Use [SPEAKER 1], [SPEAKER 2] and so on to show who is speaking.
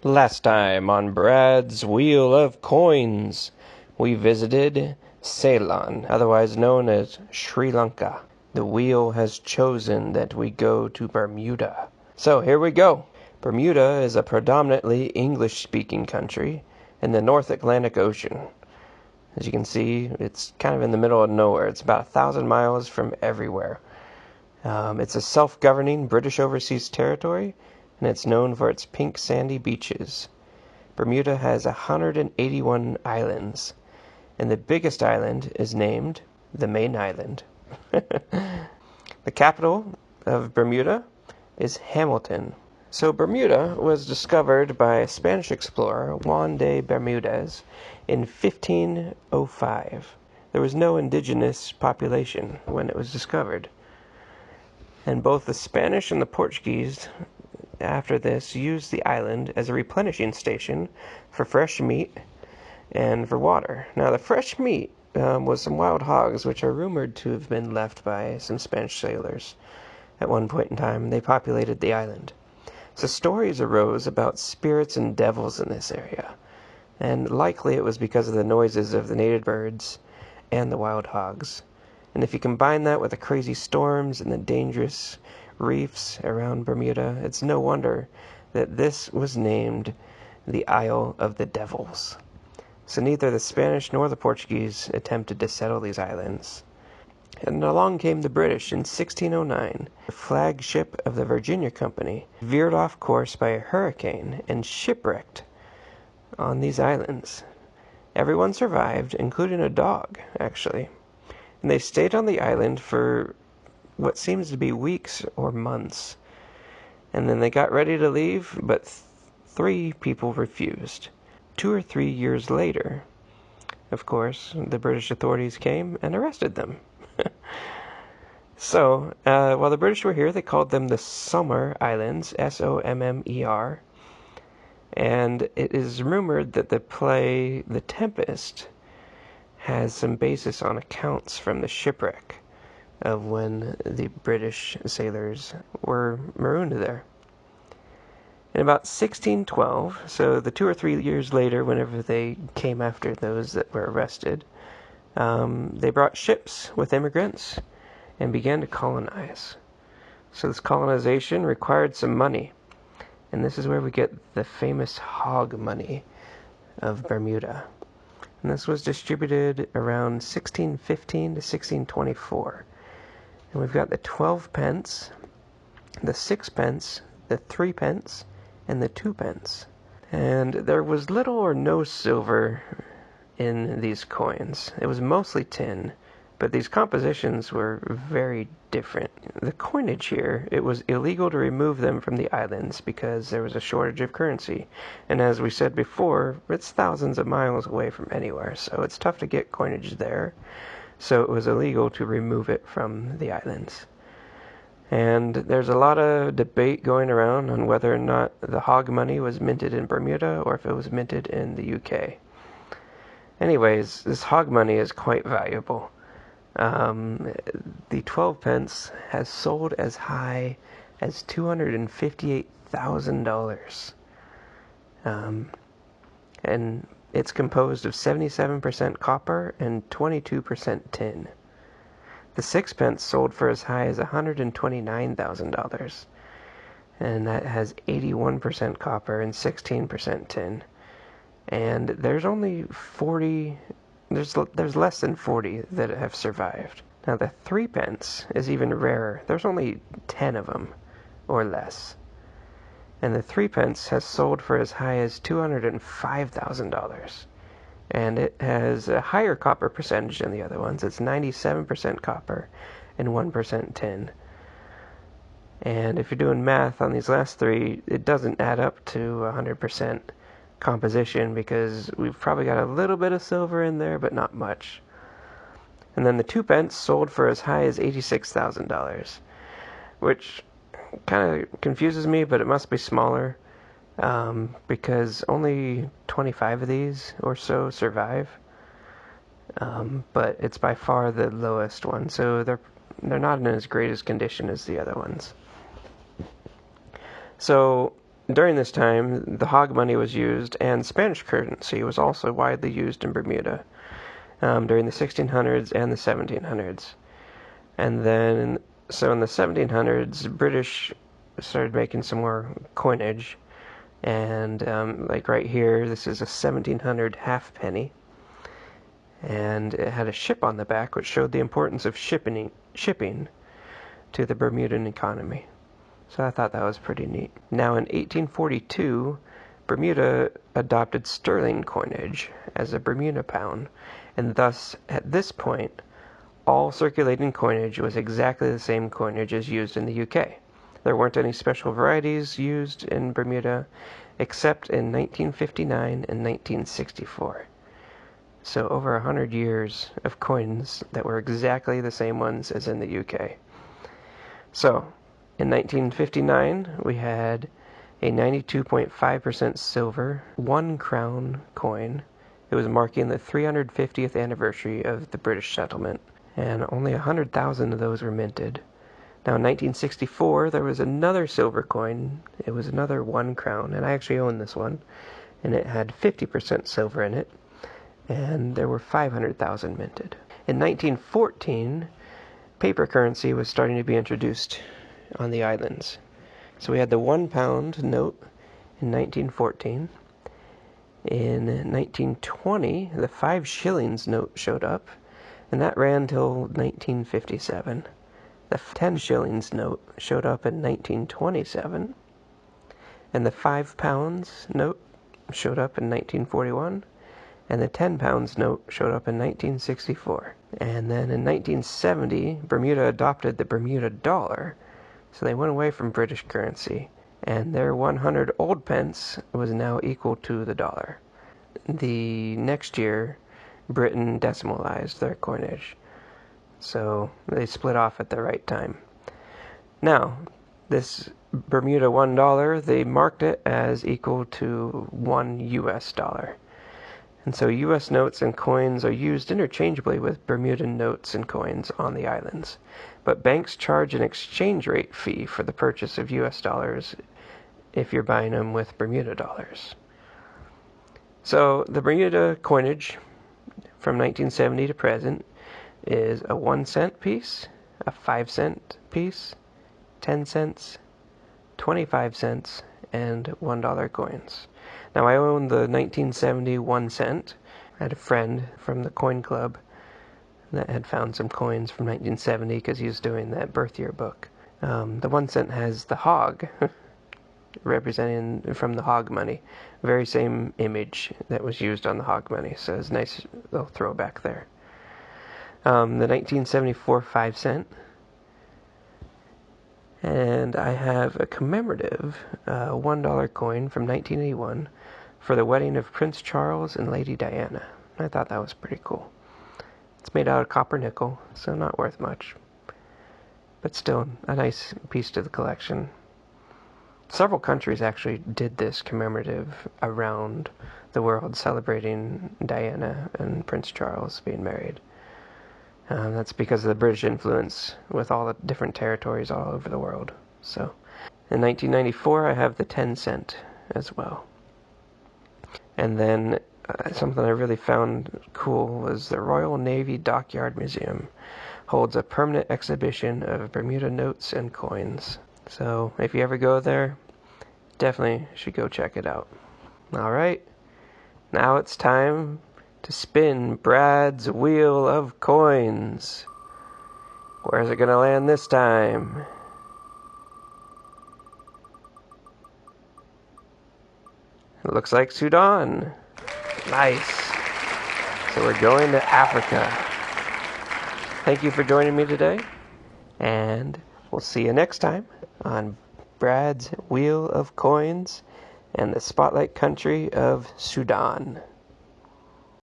[SPEAKER 1] Last time on Brad's Wheel of Coins, we visited Ceylon, otherwise known as Sri Lanka. The wheel has chosen that we go to Bermuda. So here we go. Bermuda is a predominantly English-speaking country in the North Atlantic Ocean. As you can see, it's kind of in the middle of nowhere. It's about 1,000 miles from everywhere. It's a self-governing British overseas territory, and it's known for its pink sandy beaches. Bermuda has 181 islands, and the biggest island is named the main island. The capital of Bermuda is Hamilton. So Bermuda was discovered by Spanish explorer Juan de Bermudez in 1505. There was no indigenous population when it was discovered. And both the Spanish and the Portuguese, after this, used the island as a replenishing station for fresh meat and for water. Now, the fresh meat was some wild hogs, which are rumored to have been left by some Spanish sailors at one point in time. They populated the island. So stories arose about spirits and devils in this area, and likely it was because of the noises of the native birds and the wild hogs. And if you combine that with the crazy storms and the dangerous reefs around Bermuda, it's no wonder that this was named the Isle of the Devils. So neither the Spanish nor the Portuguese attempted to settle these islands. And along came the British in 1609. The flagship of the Virginia Company veered off course by a hurricane and shipwrecked on these islands. Everyone survived, including a dog, actually. And they stayed on the island for what seems to be weeks or months. And then they got ready to leave, but 3 people refused. 2 or 3 years later, of course, the British authorities came and arrested them. So, while the British were here, they called them the Sommer Islands, Sommer. And it is rumored that the play The Tempest has some basis on accounts from the shipwreck of when the British sailors were marooned there. In about 1612, so the 2 or 3 years later, whenever they came after those that were arrested, they brought ships with immigrants and began to colonize. So this colonization required some money, and this is where we get the famous hog money of Bermuda. And this was distributed around 1615 to 1624. And we've got the 12 pence, the 6 pence, the 3 pence, and the 2 pence. And there was little or no silver in these coins. It was mostly tin, but these compositions were very different. The coinage here, it was illegal to remove them from the islands because there was a shortage of currency. And as we said before, it's thousands of miles away from anywhere, so it's tough to get coinage there. So it was illegal to remove it from the islands. And there's a lot of debate going around on whether or not the hog money was minted in Bermuda or if it was minted in the UK. Anyways, this hog money is quite valuable. The 12 pence has sold as high as $258,000. And it's composed of 77% copper and 22% tin. The 6 pence sold for as high as $129,000. And that has 81% copper and 16% tin. And there's only 40... There's less than 40 that have survived. Now the 3 pence is even rarer. There's only 10 of them, or less. And the 3 pence has sold for as high as $205,000. And it has a higher copper percentage than the other ones. It's 97% copper and 1% tin. And if you're doing math on these last 3, it doesn't add up to 100% composition because we've probably got a little bit of silver in there, but not much. And then the 2 pence sold for as high as $86,000, which kind of confuses me, but it must be smaller because only 25 of these or so survive. But it's by far the lowest one, so they're not in as great as condition as the other ones. So During this time, the hog money was used, and Spanish currency was also widely used in Bermuda during the 1600s and the 1700s. And then, so in the 1700s, British started making some more coinage. And like right here, this is a 1700 halfpenny. And it had a ship on the back, which showed the importance of shipping to the Bermudan economy. So I thought that was pretty neat. Now in 1842, Bermuda adopted sterling coinage as a Bermuda pound, and thus, at this point, all circulating coinage was exactly the same coinage as used in the UK. There weren't any special varieties used in Bermuda, except in 1959 and 1964. So over 100 years of coins that were exactly the same ones as in the UK. So, in 1959, we had a 92.5% silver 1 crown coin. It was marking the 350th anniversary of the British settlement, and only 100,000 of those were minted. Now in 1964, there was another silver coin. It was another 1 crown, and I actually own this one, and it had 50% silver in it, and there were 500,000 minted. In 1914, paper currency was starting to be introduced on the islands. So we had the £1 note in 1914. In 1920, the 5 shillings note showed up, and that ran till 1957. The 10 shillings note showed up in 1927, and the £5 note showed up in 1941, and the £10 note showed up in 1964. And then in 1970, Bermuda adopted the Bermuda dollar, so they went away from British currency, and their 100 old pence was now equal to the dollar. The next year, Britain decimalized their coinage, so they split off at the right time. Now, this Bermuda $1, they marked it as equal to $1. And so U.S. notes and coins are used interchangeably with Bermudan notes and coins on the islands. But banks charge an exchange rate fee for the purchase of U.S. dollars if you're buying them with Bermuda dollars. So the Bermuda coinage from 1970 to present is a 1-cent piece, a 5-cent piece, 10 cents, 25 cents, and $1 coins. Now, I own the 1970 1 cent. I had a friend from the coin club that had found some coins from 1970 because he was doing that birth year book. The 1 cent has the hog, representing from the hog money. Very same image that was used on the hog money, so it's a nice little throwback there. The 1974 5 cent. And I have a commemorative $1 coin from 1981 for the wedding of Prince Charles and Lady Diana. I thought that was pretty cool. It's made out of copper nickel, so not worth much, but still a nice piece to the collection. Several countries actually did this commemorative around the world, celebrating Diana and Prince Charles being married. That's because of the British influence with all the different territories all over the world. So, in 1994, I have the 10 cent as well. And then something I really found cool was the Royal Navy Dockyard Museum holds a permanent exhibition of Bermuda notes and coins. So, if you ever go there, definitely should go check it out. All right, now it's time to spin Brad's wheel of coins. Where's it going to land this time? It looks like Sudan. Nice. So we're going to Africa. Thank you for joining me today, and we'll see you next time on Brad's Wheel of Coins and the spotlight country of Sudan.